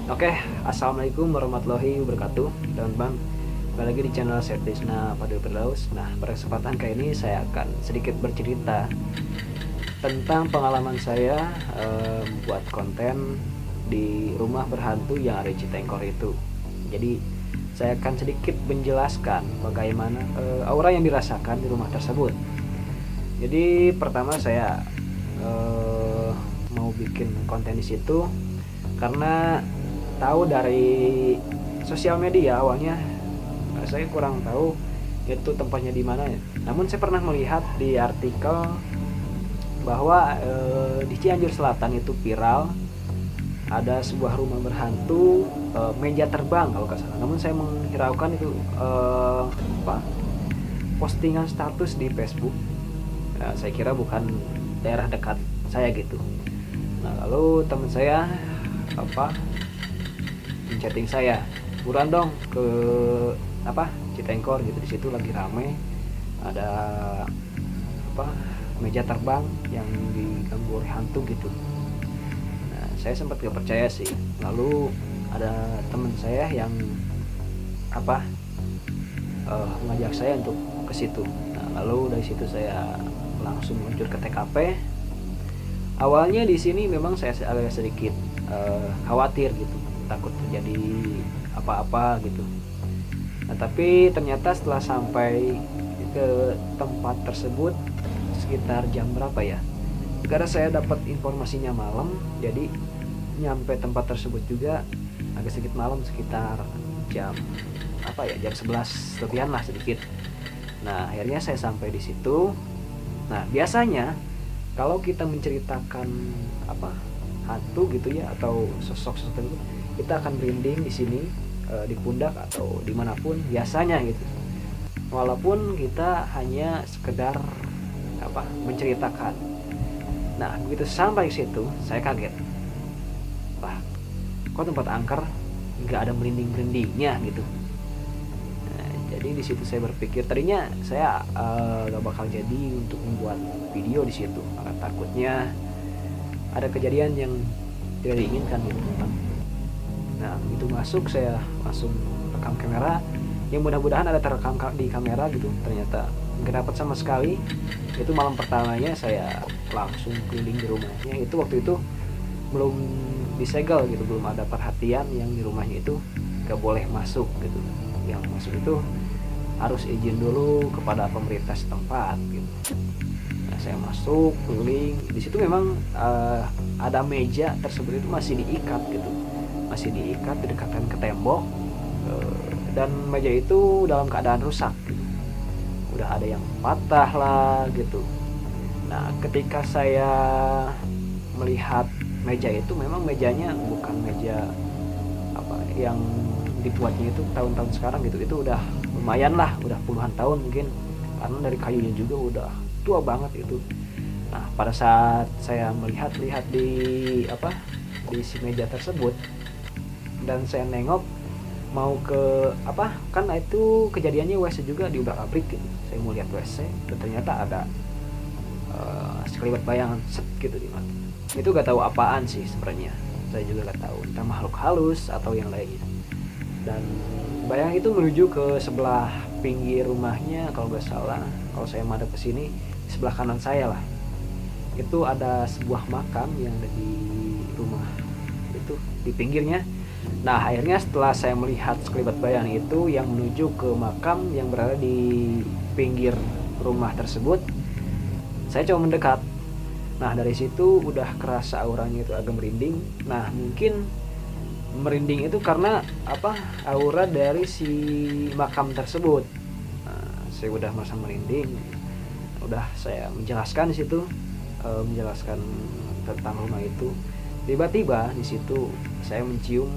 Oke, assalamualaikum warahmatullahi wabarakatuh, teman-teman. Kembali lagi di channel saya Tisna Fadil Firdaus. Nah, pada kesempatan kali ini saya akan sedikit bercerita tentang pengalaman saya buat konten di rumah berhantu yang ada di Citengkor itu. Jadi, saya akan sedikit menjelaskan bagaimana aura yang dirasakan di rumah tersebut. Jadi, pertama saya mau bikin konten di situ karena tahu dari sosial media. Awalnya saya kurang tahu itu tempatnya di mana ya. Namun saya pernah melihat di artikel bahwa di Cianjur Selatan itu viral ada sebuah rumah berhantu meja terbang kalau nggak salah. Namun saya menghiraukan itu postingan status di Facebook. Saya kira bukan daerah dekat saya gitu. Nah, lalu teman saya chatting saya, buruan dong ke Citengkor gitu, di situ lagi rame ada meja terbang yang diganggu oleh hantu gitu. Nah, saya sempat gak percaya sih. Lalu ada teman saya yang mengajak saya untuk ke situ. Nah, lalu dari situ saya langsung meluncur ke TKP. Awalnya di sini memang saya agak sedikit khawatir gitu, takut terjadi apa-apa gitu. Nah, tapi ternyata setelah sampai ke tempat tersebut sekitar jam berapa ya? Karena saya dapat informasinya malam, jadi nyampe tempat tersebut juga agak sedikit malam, sekitar jam jam 11 lebihan lah sedikit. Nah, akhirnya saya sampai di situ. Nah, biasanya kalau kita menceritakan hantu gitu ya, atau sosok-sosok itu, kita akan merinding di sini, di pundak atau dimanapun biasanya gitu. Walaupun kita hanya sekedar menceritakan. Nah, begitu sampai situ saya kaget. Wah, kok tempat angker nggak ada merinding-merindingnya gitu. Nah, jadi di situ saya berpikir, tadinya saya gak bakal jadi untuk membuat video di situ karena takutnya ada kejadian yang tidak diinginkan gitu. Nah, begitu masuk saya langsung rekam kamera, yang mudah-mudahan ada terekam di kamera gitu. Ternyata nggak dapat sama sekali. Itu malam pertamanya saya langsung keliling di rumahnya. Itu waktu itu belum disegel gitu, belum ada perhatian yang di rumahnya itu nggak boleh masuk gitu. Yang masuk itu harus izin dulu kepada pemerintah setempat gitu. Nah, saya masuk keliling. Di situ memang ada meja tersebut itu masih diikat gitu, masih diikat, didekatkan ke tembok, dan meja itu dalam keadaan rusak gitu. Udah ada yang patah lah gitu. Nah, ketika saya melihat meja itu, memang mejanya bukan meja yang dibuatnya itu tahun-tahun sekarang gitu. Itu udah lumayan lah, udah puluhan tahun mungkin, karena dari kayunya juga udah tua banget itu. Nah, pada saat saya melihat di si meja tersebut, dan saya nengok mau ke kan itu kejadiannya WC juga diubrak-abrik gitu. Saya mau lihat WC dan ternyata ada sekelibat bayangan set gitu di mata. Itu gak tahu apaan sih sebenarnya, saya juga gak tahu, entah makhluk halus atau yang lainnya. Dan bayangan itu menuju ke sebelah pinggir rumahnya, kalau gak salah, kalau saya madep ke sini, di sebelah kanan saya lah, itu ada sebuah makam yang ada di rumah itu di pinggirnya. Nah, akhirnya setelah saya melihat sekelibat bayangan itu yang menuju ke makam yang berada di pinggir rumah tersebut, saya coba mendekat. Nah, dari situ udah kerasa auranya itu agak merinding. Nah, mungkin merinding itu karena aura dari si makam tersebut. Nah, saya udah merasa merinding. Udah saya menjelaskan di situ, menjelaskan tentang rumah itu. Tiba-tiba di situ saya mencium,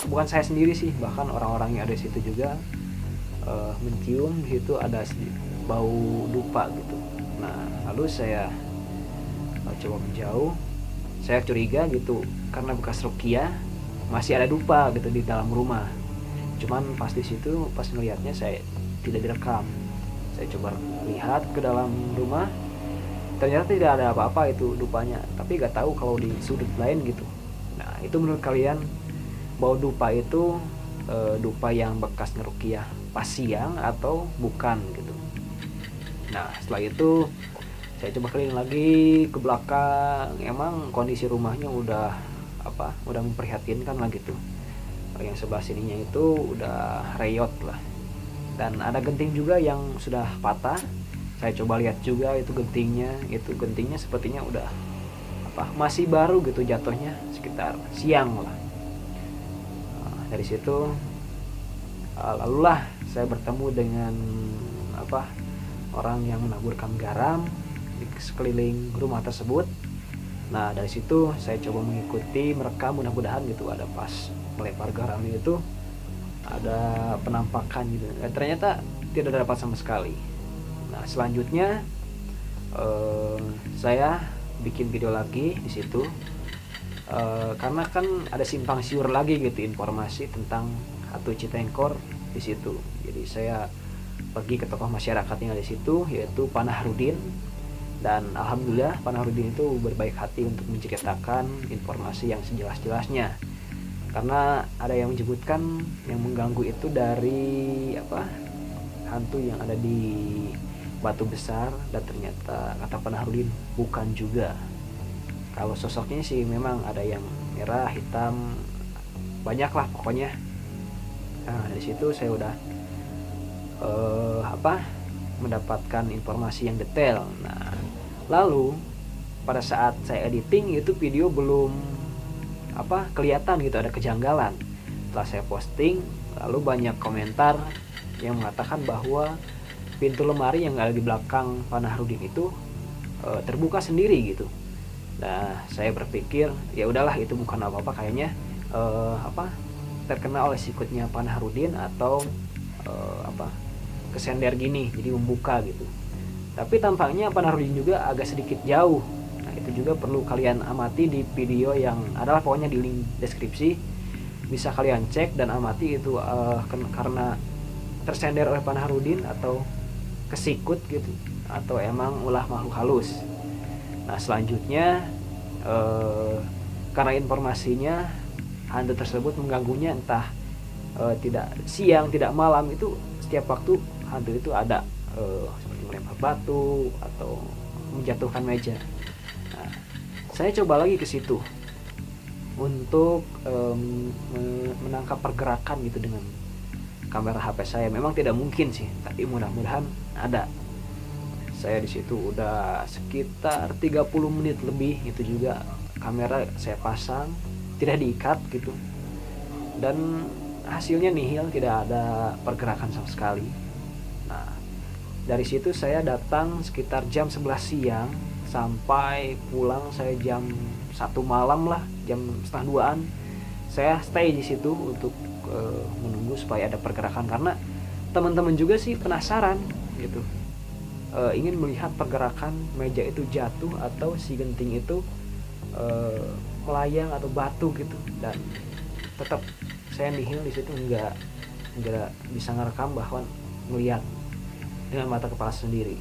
bukan saya sendiri sih, bahkan orang-orang yang ada di situ juga mencium di situ ada bau dupa gitu. Nah, lalu saya coba menjauh. Saya curiga gitu karena bekas ruqyah masih ada dupa gitu di dalam rumah. Cuman pas di situ, pas ngelihatnya, saya tidak direkam. Saya coba lihat ke dalam rumah, ternyata tidak ada apa-apa itu dupanya, tapi gak tahu kalau di sudut lain gitu. Nah, itu menurut kalian bau dupa itu dupa yang bekas ngerukiah pas siang atau bukan gitu. Nah setelah itu saya coba keliling lagi ke belakang, emang kondisi rumahnya udah memprihatinkan lah gitu. Yang sebelah sininya itu udah reyot lah, dan ada genting juga yang sudah patah. Saya coba lihat juga itu gentingnya sepertinya udah masih baru gitu, jatuhnya sekitar siang lah. Dari situ lalulah saya bertemu dengan orang yang menaburkan garam di sekeliling rumah tersebut. Nah dari situ saya coba mengikuti merekam, mudah-mudahan gitu ada pas melempar garam itu ada penampakan gitu. Ternyata tidak dapat sama sekali. Nah selanjutnya saya bikin video lagi di situ, karena kan ada simpang siur lagi gitu informasi tentang hantu Citengkor di situ. Jadi saya pergi ke tokoh masyarakat yang ada di situ, yaitu Pak Nahrudin, dan alhamdulillah Pak Nahrudin itu berbaik hati untuk menceritakan informasi yang sejelas-jelasnya. Karena ada yang menyebutkan yang mengganggu itu dari hantu yang ada di Batu Besar, dan ternyata kata Pak Nahrudin bukan juga. Kalau sosoknya sih memang ada yang merah, hitam, banyak lah pokoknya. Nah dari situ saya udah mendapatkan informasi yang detail. Nah lalu pada saat saya editing itu video belum kelihatan gitu, ada kejanggalan. Setelah saya posting, lalu banyak komentar yang mengatakan bahwa pintu lemari yang ada di belakang Pak Nahrudin itu terbuka sendiri gitu. Nah saya berpikir ya udahlah, itu bukan apa-apa kayaknya terkena oleh sikutnya Pak Nahrudin atau kesender gini jadi membuka gitu. Tapi tampaknya Pak Nahrudin juga agak sedikit jauh. Nah itu juga perlu kalian amati di video yang adalah pokoknya di link deskripsi, bisa kalian cek dan amati itu karena tersender oleh Pak Nahrudin atau kesikut gitu, atau emang ulah makhluk halus. Nah selanjutnya karena informasinya hantu tersebut mengganggunya entah tidak siang tidak malam, itu setiap waktu hantu itu ada seperti melempar batu atau menjatuhkan meja. Nah, saya coba lagi ke situ untuk menangkap pergerakan gitu dengan kamera HP saya. Memang tidak mungkin sih, tapi mudah-mudahan ada. Saya di situ udah sekitar 30 menit lebih, itu juga kamera saya pasang tidak diikat gitu, dan hasilnya nihil, tidak ada pergerakan sama sekali. Nah dari situ saya datang sekitar jam 11 siang, sampai pulang saya jam 1 malam lah, jam setengah 2an. Saya stay di situ untuk menunggu supaya ada pergerakan, karena teman-teman juga sih penasaran gitu, ingin melihat pergerakan meja itu jatuh atau si genting itu melayang atau batu gitu. Dan tetap saya nihil di situ, nggak bisa ngerekam bahwa melihat dengan mata kepala sendiri.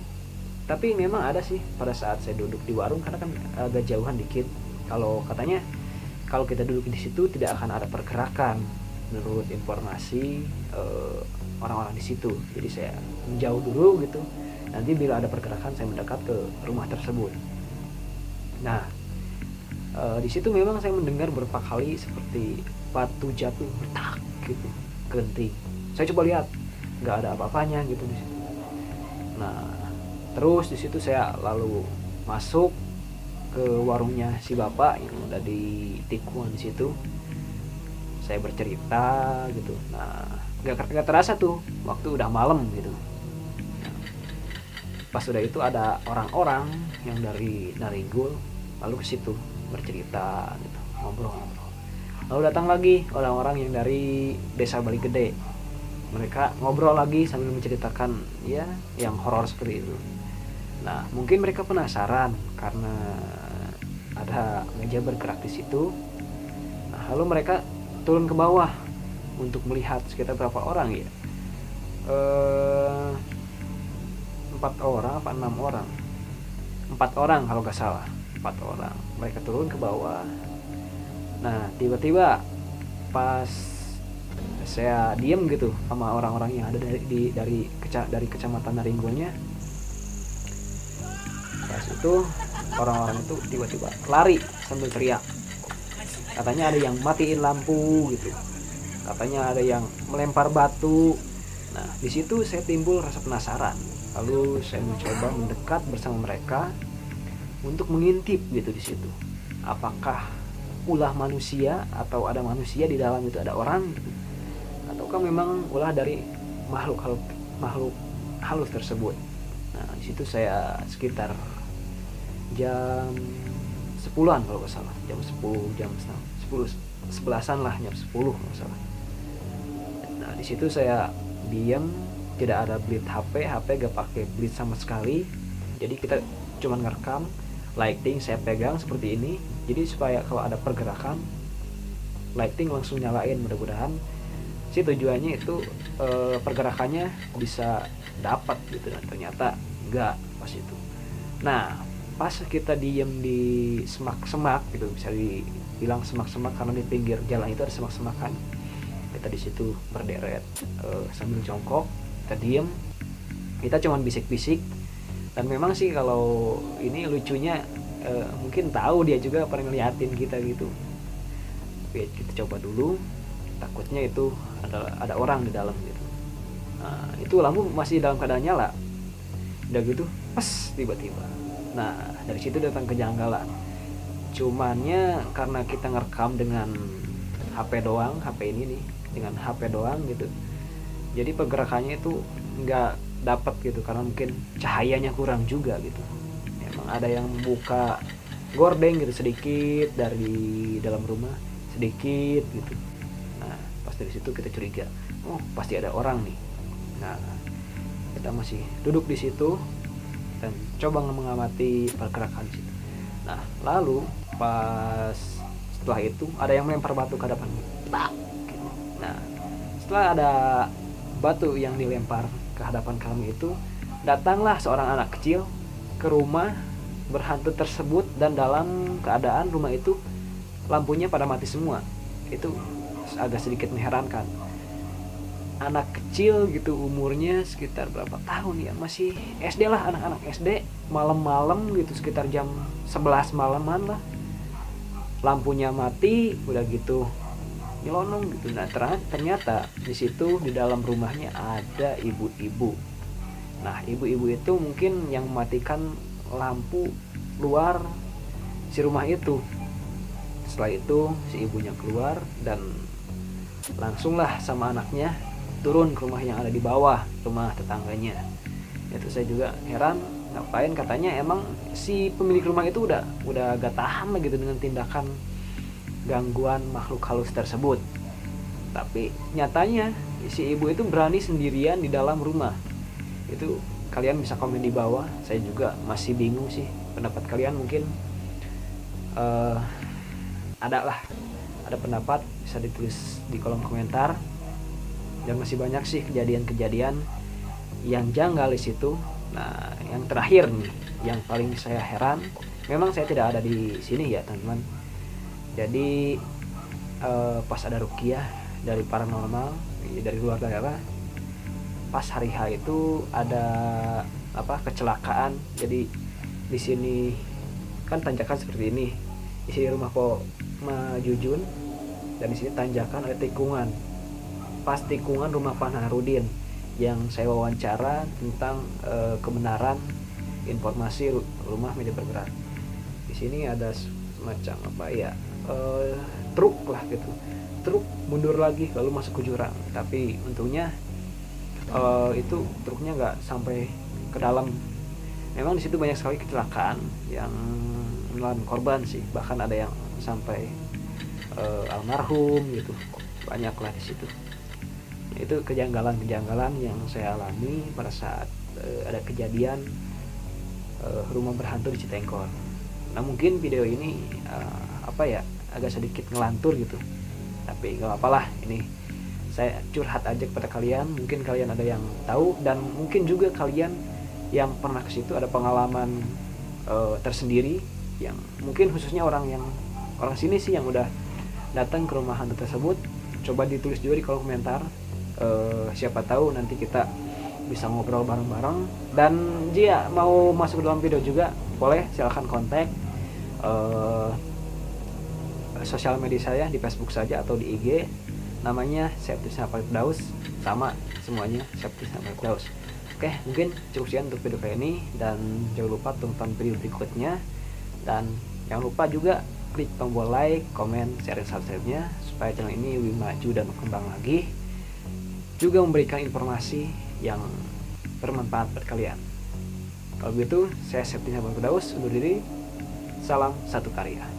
Tapi memang ada sih pada saat saya duduk di warung, karena kan agak jauhan dikit. Kalau katanya kalau kita duduk di situ tidak akan ada pergerakan menurut informasi orang-orang di situ. Jadi saya menjauh dulu gitu. Nanti bila ada pergerakan saya mendekat ke rumah tersebut. Nah di situ memang saya mendengar beberapa kali seperti batu jatuh bertak gitu, genting. Saya coba lihat, nggak ada apa-apanya gitu di situ. Nah terus di situ saya lalu masuk ke warungnya si bapak yang ada di tikungan di situ. Saya bercerita gitu. Nah nggak terasa tuh waktu udah malam gitu. Nah, pas udah itu ada orang-orang yang dari Naringgul lalu ke situ bercerita gitu, ngobrol. Lalu datang lagi orang-orang yang dari desa Bali Gede. Mereka ngobrol lagi sambil menceritakan ya yang horor seperti itu. Nah mungkin mereka penasaran karena ada meja bergerak di situ. Nah lalu mereka turun ke bawah untuk melihat. Sekitar berapa orang ya, 4 orang apa 6 orang, 4 orang kalau nggak salah, 4 orang. Mereka turun ke bawah. Nah tiba-tiba pas saya diem gitu sama orang-orang yang ada dari kecamatan Naringgonya. Pas itu orang-orang itu tiba-tiba lari sambil teriak, katanya ada yang matiin lampu gitu, katanya ada yang melempar batu. Nah di situ saya timbul rasa penasaran, lalu saya mencoba mendekat bersama mereka untuk mengintip gitu di situ, apakah ulah manusia atau ada manusia di dalam itu, ada orang gitu, ataukah memang ulah dari makhluk halus tersebut. Nah di situ saya sekitar jam 10-an kalau nggak salah, jam 11-an lah, jam 10 kalau nggak salah. Nah di situ saya diam, tidak ada bleed HP gak pakai bleed sama sekali, jadi kita cuman ngerekam. Lighting saya pegang seperti ini, jadi supaya kalau ada pergerakan lighting langsung nyalain, mudah-mudahan sih tujuannya itu pergerakannya bisa dapat gitu, dan ternyata enggak pas itu. Nah pas kita diem di semak-semak gitu, bisa dibilang semak-semak karena di pinggir jalan itu ada semak-semakan. Kita di situ berderet sambil jongkok, kita diem, kita cuman bisik-bisik. Dan memang sih kalau ini lucunya mungkin tahu dia juga pernah ngeliatin kita gitu. Tapi kita coba dulu, takutnya itu ada orang di dalam gitu. Nah itu lampu masih dalam keadaan nyala, udah gitu pas tiba-tiba. Nah dari situ datang kejanggalan. Cumannya karena kita ngerekam dengan HP doang, HP ini nih dengan HP doang gitu, jadi pergerakannya itu nggak dapat gitu, karena mungkin cahayanya kurang juga gitu. Emang ada yang buka gordeng gitu sedikit dari dalam rumah, sedikit gitu. Nah pas dari situ kita curiga, oh pasti ada orang nih. Nah kita masih duduk di situ dan coba mengamati pergerakan situ. Nah lalu pas setelah itu ada yang melempar batu ke hadapan kita. Nah setelah ada batu yang dilempar ke hadapan kami itu, datanglah seorang anak kecil ke rumah berhantu tersebut, dan dalam keadaan rumah itu lampunya pada mati semua. Itu agak sedikit mengherankan. Anak kecil gitu, umurnya sekitar berapa tahun ya, masih SD lah, anak-anak SD, malam-malam gitu sekitar jam 11 malaman lah, lampunya mati, udah gitu nyelonong gitu. Nah ternyata di situ di dalam rumahnya ada ibu-ibu. Nah ibu-ibu itu mungkin yang mematikan lampu luar si rumah itu. Setelah itu si ibunya keluar dan langsunglah sama anaknya turun ke rumah yang ada di bawah, rumah tetangganya. Itu saya juga heran, ngapain, katanya emang si pemilik rumah itu udah gak tahan lah gitu dengan tindakan gangguan makhluk halus tersebut. Tapi nyatanya si ibu itu berani sendirian di dalam rumah. Itu kalian bisa komen di bawah, saya juga masih bingung sih pendapat kalian. Mungkin ada pendapat, bisa ditulis di kolom komentar. Dan masih banyak sih kejadian-kejadian yang janggal di situ. Nah yang terakhir nih, yang paling saya heran, memang saya tidak ada di sini ya teman-teman. Jadi pas ada ruqyah dari paranormal dari luar daerah, pas hari H itu ada kecelakaan. Jadi di sini kan tanjakan seperti ini, di sini rumah Po Majujun, dan di sini tanjakan ada tikungan. Pas tikungan rumah Pak Naharudin yang saya wawancara tentang kebenaran informasi rumah media bergerak. Di sini ada semacam truk lah gitu, truk mundur lagi lalu masuk ke jurang, tapi untungnya itu truknya nggak sampai ke dalam. Memang di situ banyak sekali kecelakaan yang menelan korban sih, bahkan ada yang sampai almarhum gitu, banyak lah di situ. Itu kejanggalan yang saya alami pada saat ada kejadian rumah berhantu di Citengkor. Nah mungkin video ini agak sedikit ngelantur gitu, tapi gak apalah, ini saya curhat aja kepada kalian. Mungkin kalian ada yang tahu, dan mungkin juga kalian yang pernah ke situ ada pengalaman tersendiri, yang mungkin khususnya orang sini sih yang udah datang ke rumah hantu tersebut. coba ditulis juga di kolom komentar. Siapa tahu nanti kita bisa ngobrol bareng-bareng. Dan jika mau masuk ke dalam video juga boleh, silahkan kontak sosial media saya di Facebook saja atau di IG, namanya Septisna Firdaus, sama semuanya Septisna Firdaus. Oke, mungkin cukup sekian untuk video kali ini, dan jangan lupa tonton video berikutnya, dan jangan lupa juga klik tombol like, comment, share, dan subscribe-nya supaya channel ini lebih maju dan berkembang lagi, juga memberikan informasi yang bermanfaat buat kalian. Kalau begitu, saya Septisna Firdaus undur diri. Salam satu karya.